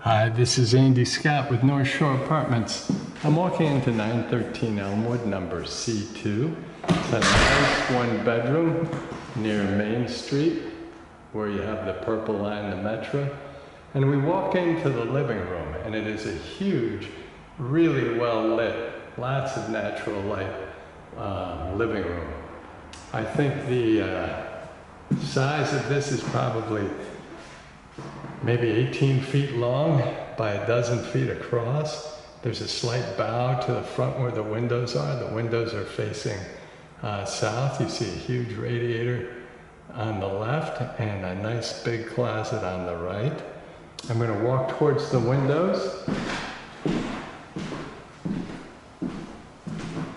Hi, this is Andy Scott with North Shore Apartments. I'm walking into 913 Elmwood, number C2. It's a nice one bedroom near Main Street where you have the purple line, the Metro. And we walk into the living room and it is a huge, really well lit, lots of natural light living room. I think the size of this is probably maybe 18 feet long by a dozen feet across. There's a slight bow to the front where the windows are. The windows are facing south. You see a huge radiator on the left and a nice big closet on the right. I'm going to walk towards the windows.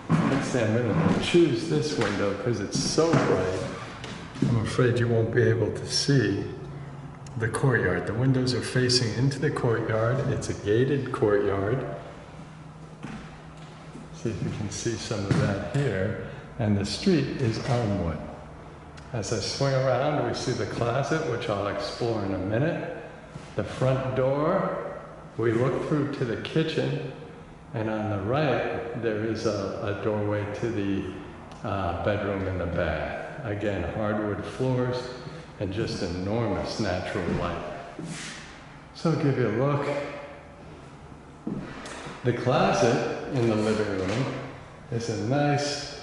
Next, I'm going to choose this window because it's so bright. I'm afraid you won't be able to see the courtyard. The windows are facing into the courtyard. It's a gated courtyard. See if you can see some of that here. And the street is Elmwood. As I swing around, we see the closet, which I'll explore in a minute. The front door, we look through to the kitchen, and on the right, there is a doorway to the bedroom and the bath. Again, hardwood floors, and just enormous natural light. So I'll give you a look. The closet in the living room is a nice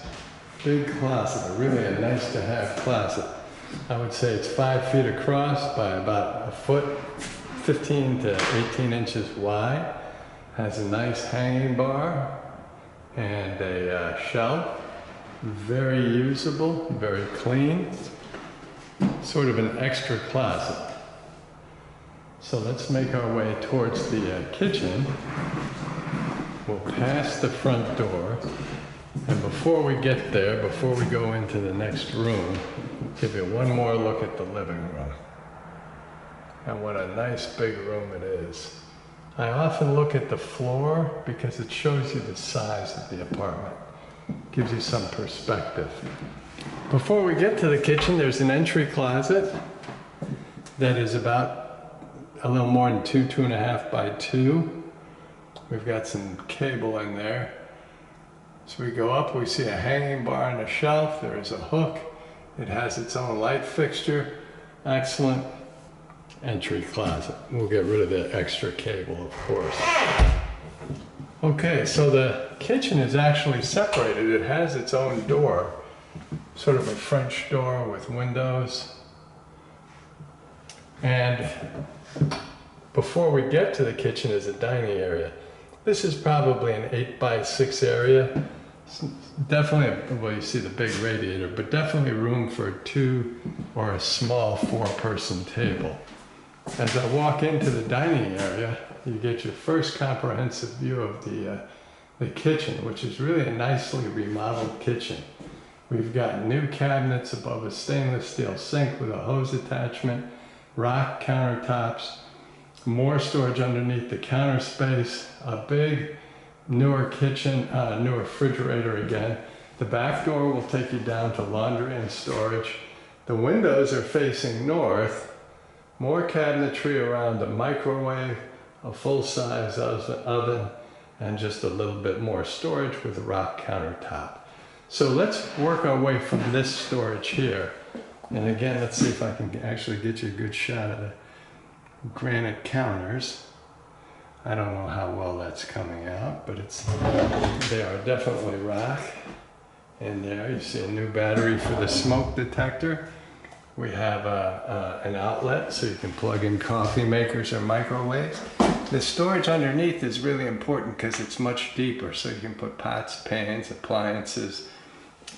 big closet, really a nice to have closet. I would say it's 5 feet across by about a foot, 15 to 18 inches wide. Has a nice hanging bar and a shelf. Very usable, very clean. Sort of an extra closet. So let's make our way towards the kitchen. We'll pass the front door, and before we get there, before we go into the next room, give you one more look at the living room. And what a nice big room it is. I often look at the floor because it shows you the size of the apartment. Gives you some perspective. Before we get to the kitchen, there's an entry closet that is about a little more than 2.5 by 2. We've got some cable in there. So we go up, we see a hanging bar and a shelf. There is a hook. It has its own light fixture. Excellent entry closet. We'll get rid of the extra cable, of course. Okay, so the kitchen is actually separated. It has its own door. Sort of a French door with windows. And before we get to the kitchen is a dining area. This is probably an 8 by 6 area. It's definitely, well, you see the big radiator, but definitely room for 2 or a small 4-person table. As I walk into the dining area, you get your first comprehensive view of the kitchen, which is really a nicely remodeled kitchen. We've got new cabinets above a stainless steel sink with a hose attachment, rock countertops, more storage underneath the counter space, a big newer kitchen, new refrigerator again. The back door will take you down to laundry and storage. The windows are facing north, more cabinetry around a microwave, a full-size oven, and just a little bit more storage with a rock countertop. So let's work our way from this storage here. And again, let's see if I can actually get you a good shot of the granite counters. I don't know how well that's coming out, but they are definitely rock. And there you see a new battery for the smoke detector. We have an outlet so you can plug in coffee makers or microwaves. The storage underneath is really important because it's much deeper, so you can put pots, pans, appliances,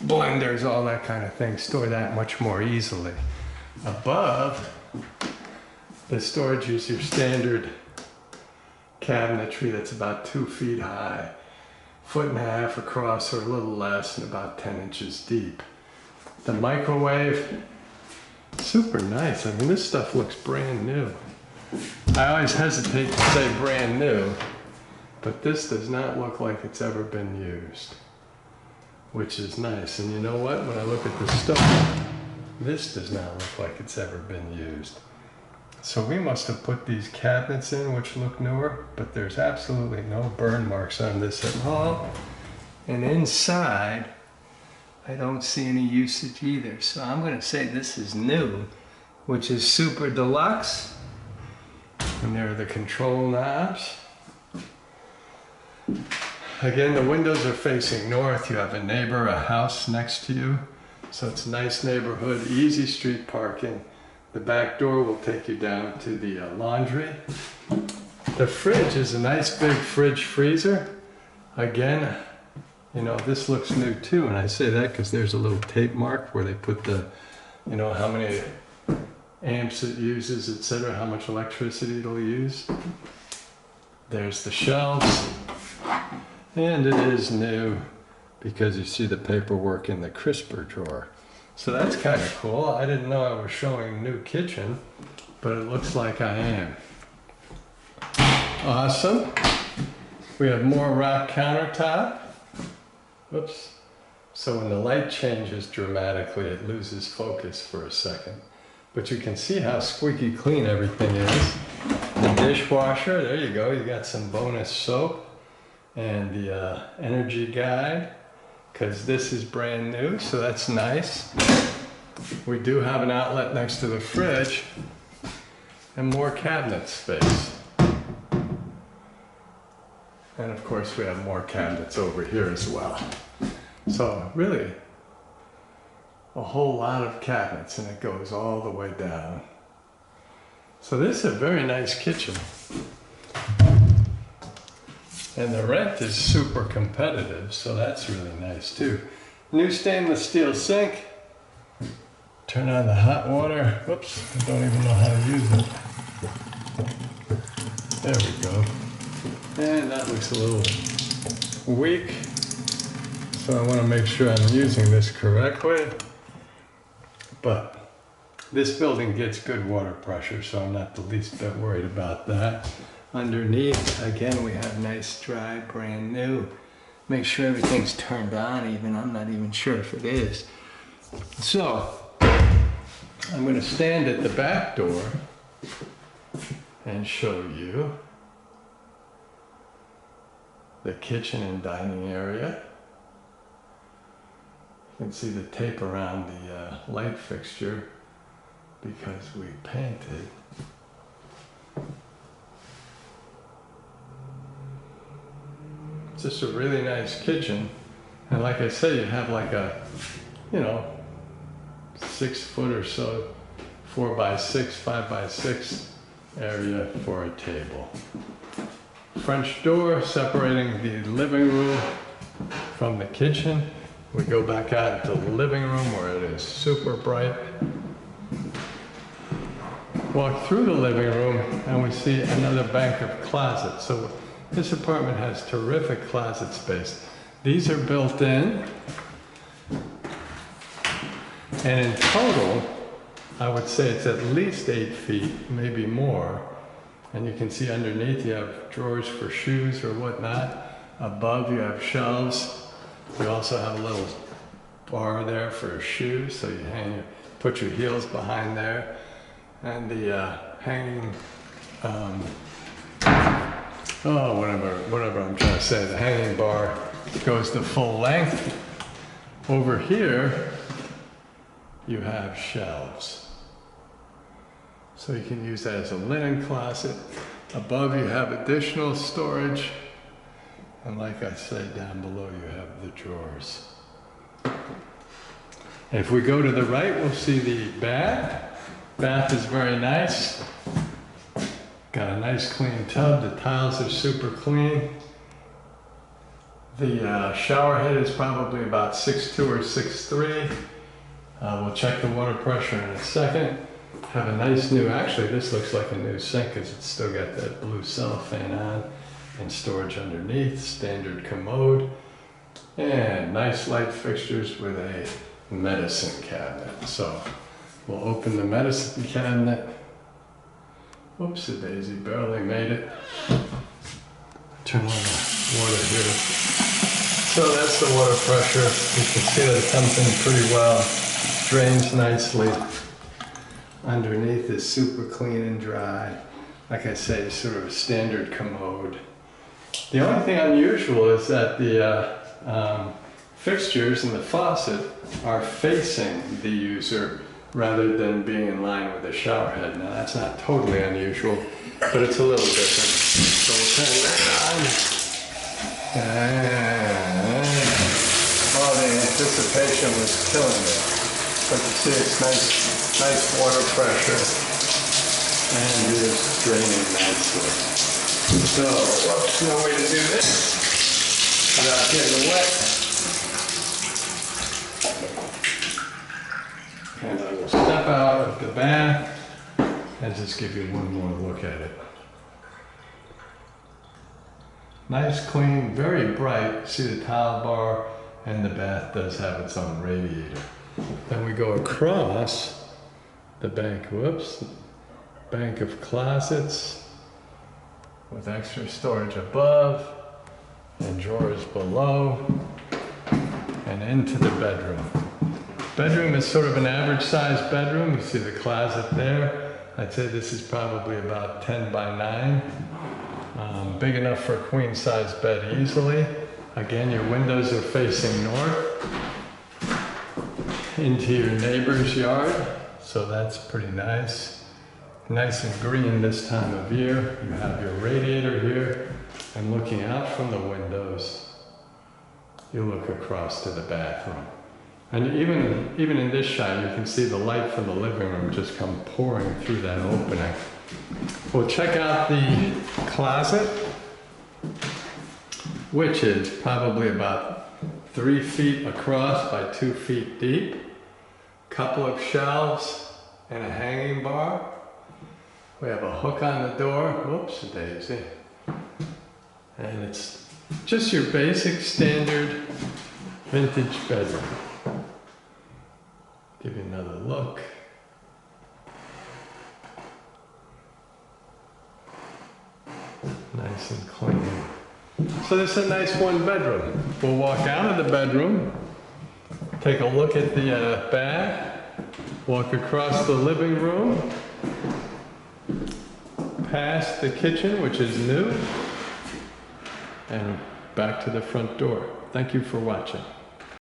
blenders, all that kind of thing. Store that much more easily. Above, the storage is your standard cabinetry that's about 2 feet high, 1.5 feet across or a little less, and about 10 inches deep. The microwave, super nice. I mean, this stuff looks brand new. I always hesitate to say brand new, but this does not look like it's ever been used, which is nice. And you know what? When I look at the stove, this does not look like it's ever been used. So we must have put these cabinets in, which look newer, but there's absolutely no burn marks on this at all. And inside, I don't see any usage either. So I'm gonna say this is new, which is super deluxe. And there are the control knobs. Again, the windows are facing north. You have a neighbor, a house next to you. So it's a nice neighborhood, easy street parking. The back door will take you down to the laundry. The fridge is a nice big fridge freezer. Again, you know, this looks new too. And I say that because there's a little tape mark where they put the, you know, how many amps it uses, etc., how much electricity it'll use. There's the shelves. And it is new because you see the paperwork in the crisper drawer. So that's kind of cool. I didn't know I was showing new kitchen, but it looks like I am. Awesome. We have more rock countertop. Whoops. So when the light changes dramatically, it loses focus for a second. But you can see how squeaky clean everything is. The dishwasher, there you go. You got some bonus soap. And the energy guide, because this is brand new, so that's nice. We do have an outlet next to the fridge and more cabinet space. And of course we have more cabinets over here as well. So really a whole lot of cabinets, and it goes all the way down. So this is a very nice kitchen. And the rent is super competitive, so that's really nice too. New stainless steel sink. Turn on the hot water. Whoops, I don't even know how to use it. There we go. And that looks a little weak. So I want to make sure I'm using this correctly. But this building gets good water pressure, so I'm not the least bit worried about that. Underneath, again, we have nice dry, brand new. Make sure everything's turned on even. I'm not even sure if it is. So, I'm going to stand at the back door and show you the kitchen and dining area. You can see the tape around the light fixture because we painted. It's just a really nice kitchen. And like I say, you have like a, you know, 6 foot or so, 4 by 6, 5 by 6 area for a table. French door separating the living room from the kitchen. We go back out into the living room where it is super bright. Walk through the living room and we see another bank of closets. So this apartment has terrific closet space. These are built in. And in total, I would say it's at least 8 feet, maybe more. And you can see underneath you have drawers for shoes or whatnot. Above you have shelves. You also have a little bar there for shoes, so you put your heels behind there. And the hanging, whatever I'm trying to say, the hanging bar goes the full length. Over here, you have shelves. So you can use that as a linen closet. Above you have additional storage. And like I said, down below you have the drawers. And if we go to the right, we'll see the bath. Bath is very nice. Got a nice clean tub. The tiles are super clean. The shower head is probably about 6'2" or 6'3". We'll check the water pressure in a second. Have a nice new, actually this looks like a new sink because it's still got that blue cellophane on, and storage underneath, standard commode, and nice light fixtures with a medicine cabinet. So we'll open the medicine cabinet. Whoopsie daisy, barely made it. Turn on the water here. So that's the water pressure. You can see that it comes in pretty well. Drains nicely. Underneath is super clean and dry. Like I say, sort of a standard commode. The only thing unusual is that the fixtures and the faucet are facing the user rather than being in line with the shower head. Now that's not totally unusual, but it's a little different. So we'll turn that on. Oh, the anticipation was killing me. But you see it's nice water pressure and it is draining nicely. So, whoops, no way to do this without getting wet. And I will step out of the bath and just give you one more look at it. Nice, clean, very bright. See the towel bar, and the bath does have its own radiator. Then we go across the bank, bank of closets with extra storage above and drawers below and into the bedroom. Bedroom is sort of an average sized bedroom. You see the closet there. I'd say this is probably about 10 by 9. Big enough for a queen size bed easily. Again, your windows are facing north into your neighbor's yard. So that's pretty nice. Nice and green this time of year. You have your radiator here, and looking out from the windows, you look across to the bathroom. And even in this shot, you can see the light from the living room just come pouring through that opening. We'll check out the closet, which is probably about 3 feet across by 2 feet deep. Couple of shelves and a hanging bar. We have a hook on the door. Whoops, a daisy. And it's just your basic standard vintage bedroom. Give you another look. Nice and clean. So this is a nice one bedroom. We'll walk out of the bedroom, take a look at the bath, walk across the living room, past the kitchen, which is new, and back to the front door. Thank you for watching.